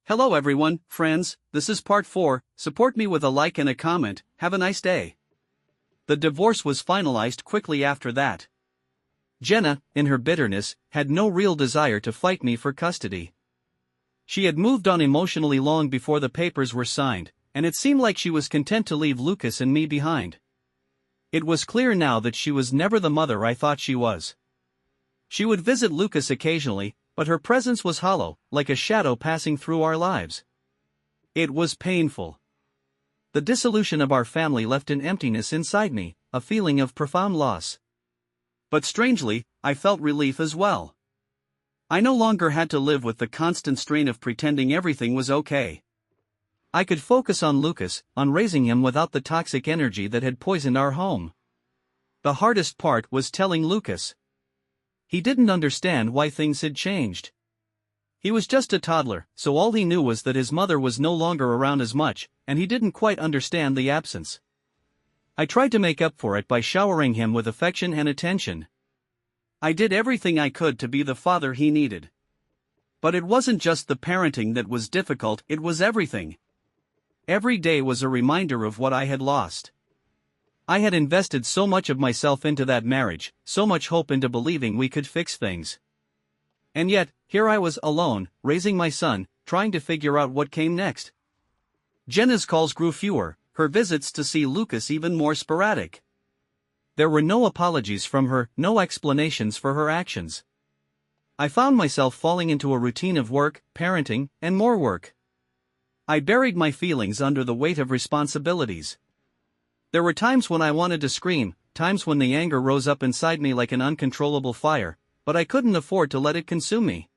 Hello everyone, friends, this is part 4, support me with a like and a comment, have a nice day. The divorce was finalized quickly after that. Jenna, in her bitterness, had no real desire to fight me for custody. She had moved on emotionally long before the papers were signed, and it seemed like she was content to leave Lucas and me behind. It was clear now that she was never the mother I thought she was. She would visit Lucas occasionally, but her presence was hollow, like a shadow passing through our lives. It was painful. The dissolution of our family left an emptiness inside me, a feeling of profound loss. But strangely, I felt relief as well. I no longer had to live with the constant strain of pretending everything was okay. I could focus on Lucas, on raising him without the toxic energy that had poisoned our home. The hardest part was telling Lucas. He didn't understand why things had changed. He was just a toddler, so all he knew was that his mother was no longer around as much, and he didn't quite understand the absence. I tried to make up for it by showering him with affection and attention. I did everything I could to be the father he needed. But it wasn't just the parenting that was difficult, it was everything. Every day was a reminder of what I had lost. I had invested so much of myself into that marriage, so much hope into believing we could fix things. And yet, here I was alone, raising my son, trying to figure out what came next. Jenna's calls grew fewer, her visits to see Lucas even more sporadic. There were no apologies from her, no explanations for her actions. I found myself falling into a routine of work, parenting, and more work. I buried my feelings under the weight of responsibilities. There were times when I wanted to scream, times when the anger rose up inside me like an uncontrollable fire, but I couldn't afford to let it consume me.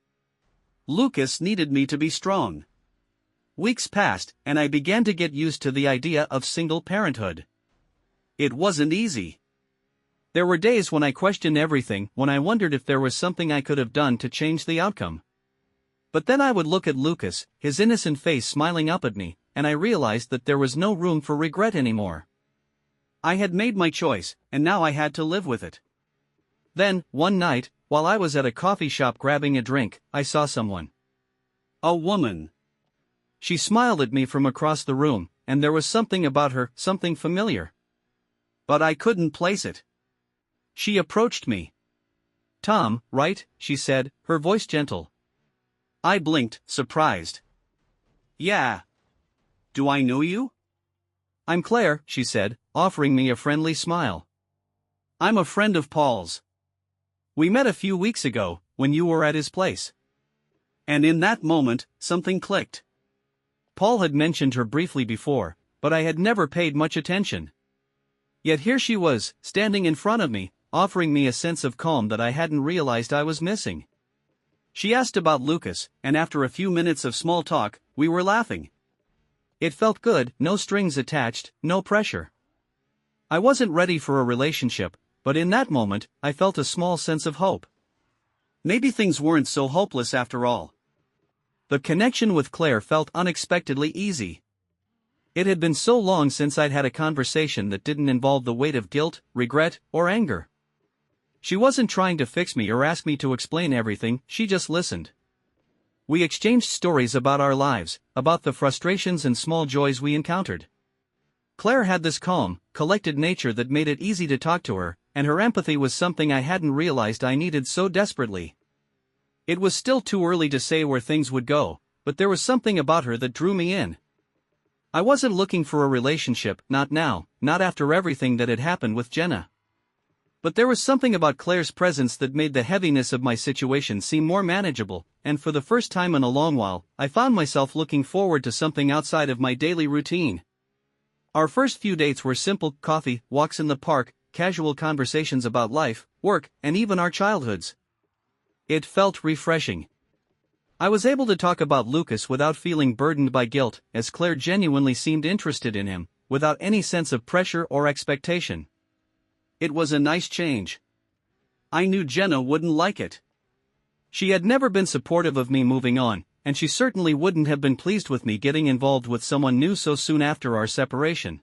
Lucas needed me to be strong. Weeks passed, and I began to get used to the idea of single parenthood. It wasn't easy. There were days when I questioned everything, when I wondered if there was something I could have done to change the outcome. But then I would look at Lucas, his innocent face smiling up at me, and I realized that there was no room for regret anymore. I had made my choice, and now I had to live with it. Then, one night, while I was at a coffee shop grabbing a drink, I saw someone. A woman. She smiled at me from across the room, and there was something about her, something familiar. But I couldn't place it. She approached me. "Tom, right?" she said, her voice gentle. I blinked, surprised. "Yeah. Do I know you?" "I'm Claire," she said, offering me a friendly smile. "I'm a friend of Paul's. We met a few weeks ago, when you were at his place." And in that moment, something clicked. Paul had mentioned her briefly before, but I had never paid much attention. Yet here she was, standing in front of me, offering me a sense of calm that I hadn't realized I was missing. She asked about Lucas, and after a few minutes of small talk, we were laughing. It felt good, no strings attached, no pressure. I wasn't ready for a relationship, but in that moment, I felt a small sense of hope. Maybe things weren't so hopeless after all. The connection with Claire felt unexpectedly easy. It had been so long since I'd had a conversation that didn't involve the weight of guilt, regret, or anger. She wasn't trying to fix me or ask me to explain everything, she just listened. We exchanged stories about our lives, about the frustrations and small joys we encountered. Claire had this calm, collected nature that made it easy to talk to her, and her empathy was something I hadn't realized I needed so desperately. It was still too early to say where things would go, but there was something about her that drew me in. I wasn't looking for a relationship, not now, not after everything that had happened with Jenna. But there was something about Claire's presence that made the heaviness of my situation seem more manageable, and for the first time in a long while, I found myself looking forward to something outside of my daily routine. Our first few dates were simple: coffee, walks in the park, casual conversations about life, work, and even our childhoods. It felt refreshing. I was able to talk about Lucas without feeling burdened by guilt, as Claire genuinely seemed interested in him, without any sense of pressure or expectation. It was a nice change. I knew Jenna wouldn't like it. She had never been supportive of me moving on, and she certainly wouldn't have been pleased with me getting involved with someone new so soon after our separation.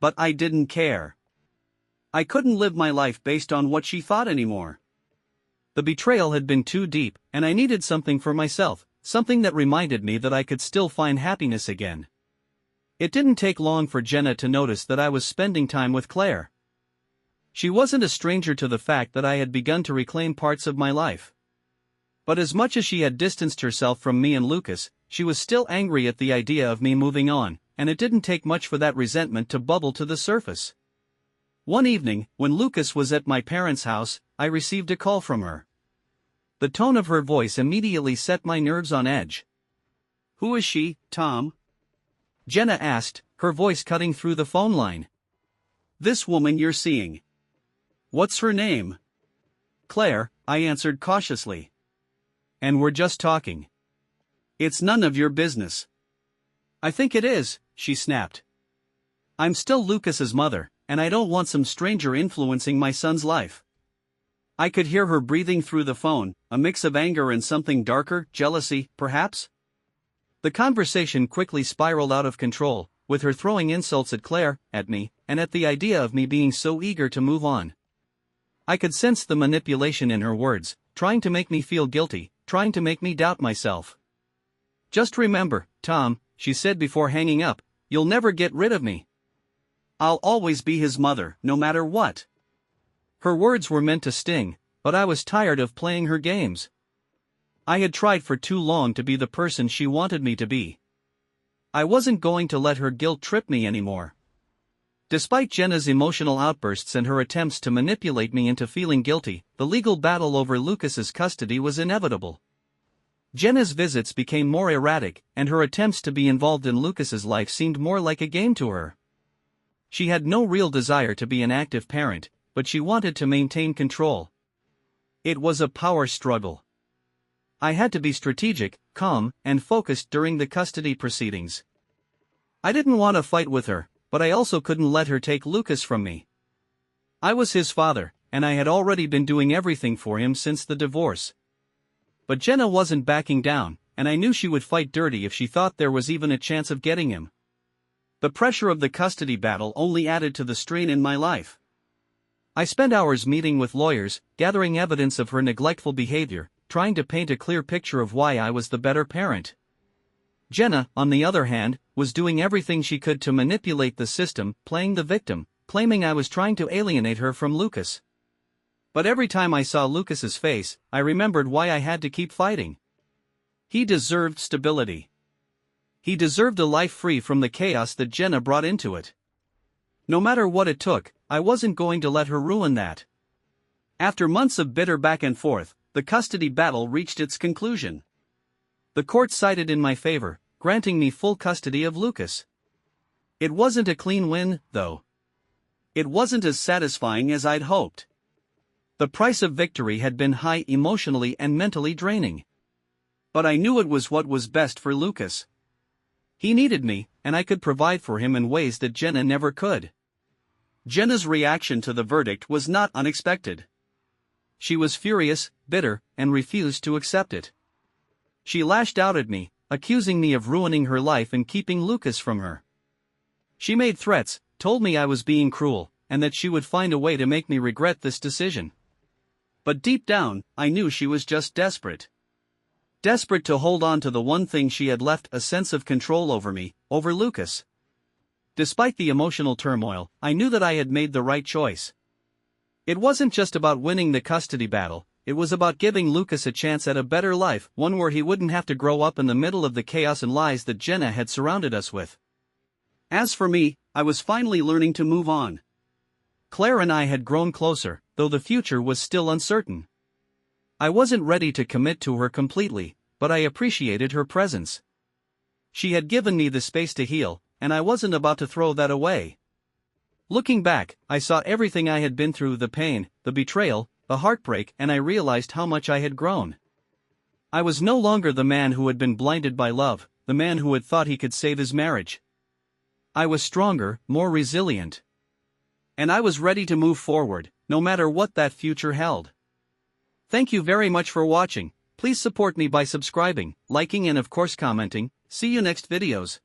But I didn't care. I couldn't live my life based on what she thought anymore. The betrayal had been too deep, and I needed something for myself, something that reminded me that I could still find happiness again. It didn't take long for Jenna to notice that I was spending time with Claire. She wasn't a stranger to the fact that I had begun to reclaim parts of my life. But as much as she had distanced herself from me and Lucas, she was still angry at the idea of me moving on, and it didn't take much for that resentment to bubble to the surface. One evening, when Lucas was at my parents' house, I received a call from her. The tone of her voice immediately set my nerves on edge. "Who is she, Tom?" Jenna asked, her voice cutting through the phone line. "This woman you're seeing. What's her name?" "Claire," I answered cautiously. "And we're just talking." "It's none of your business." "I think it is," she snapped. "I'm still Lucas's mother, and I don't want some stranger influencing my son's life." I could hear her breathing through the phone, a mix of anger and something darker, jealousy, perhaps? The conversation quickly spiraled out of control, with her throwing insults at Claire, at me, and at the idea of me being so eager to move on. I could sense the manipulation in her words, trying to make me feel guilty, trying to make me doubt myself. "Just remember, Tom," she said before hanging up, "you'll never get rid of me. I'll always be his mother, no matter what." Her words were meant to sting, but I was tired of playing her games. I had tried for too long to be the person she wanted me to be. I wasn't going to let her guilt trip me anymore. Despite Jenna's emotional outbursts and her attempts to manipulate me into feeling guilty, the legal battle over Lucas's custody was inevitable. Jenna's visits became more erratic, and her attempts to be involved in Lucas's life seemed more like a game to her. She had no real desire to be an active parent, but she wanted to maintain control. It was a power struggle. I had to be strategic, calm, and focused during the custody proceedings. I didn't want to fight with her, but I also couldn't let her take Lucas from me. I was his father, and I had already been doing everything for him since the divorce. But Jenna wasn't backing down, and I knew she would fight dirty if she thought there was even a chance of getting him. The pressure of the custody battle only added to the strain in my life. I spent hours meeting with lawyers, gathering evidence of her neglectful behavior, trying to paint a clear picture of why I was the better parent. Jenna, on the other hand, was doing everything she could to manipulate the system, playing the victim, claiming I was trying to alienate her from Lucas. But every time I saw Lucas's face, I remembered why I had to keep fighting. He deserved stability. He deserved a life free from the chaos that Jenna brought into it. No matter what it took, I wasn't going to let her ruin that. After months of bitter back and forth, the custody battle reached its conclusion. The court sided in my favor, granting me full custody of Lucas. It wasn't a clean win, though. It wasn't as satisfying as I'd hoped. The price of victory had been high emotionally and mentally draining. But I knew it was what was best for Lucas. He needed me, and I could provide for him in ways that Jenna never could. Jenna's reaction to the verdict was not unexpected. She was furious, bitter, and refused to accept it. She lashed out at me, accusing me of ruining her life and keeping Lucas from her. She made threats, told me I was being cruel, and that she would find a way to make me regret this decision. But deep down, I knew she was just desperate. Desperate to hold on to the one thing she had left, a sense of control over me, over Lucas. Despite the emotional turmoil, I knew that I had made the right choice. It wasn't just about winning the custody battle, it was about giving Lucas a chance at a better life, one where he wouldn't have to grow up in the middle of the chaos and lies that Jenna had surrounded us with. As for me, I was finally learning to move on. Claire and I had grown closer, though the future was still uncertain. I wasn't ready to commit to her completely, but I appreciated her presence. She had given me the space to heal, and I wasn't about to throw that away. Looking back, I saw everything I had been through, the pain, the betrayal, the heartbreak, and I realized how much I had grown. I was no longer the man who had been blinded by love, the man who had thought he could save his marriage. I was stronger, more resilient. And I was ready to move forward, no matter what that future held. Thank you very much for watching. Please support me by subscribing, liking, and of course commenting. See you next videos.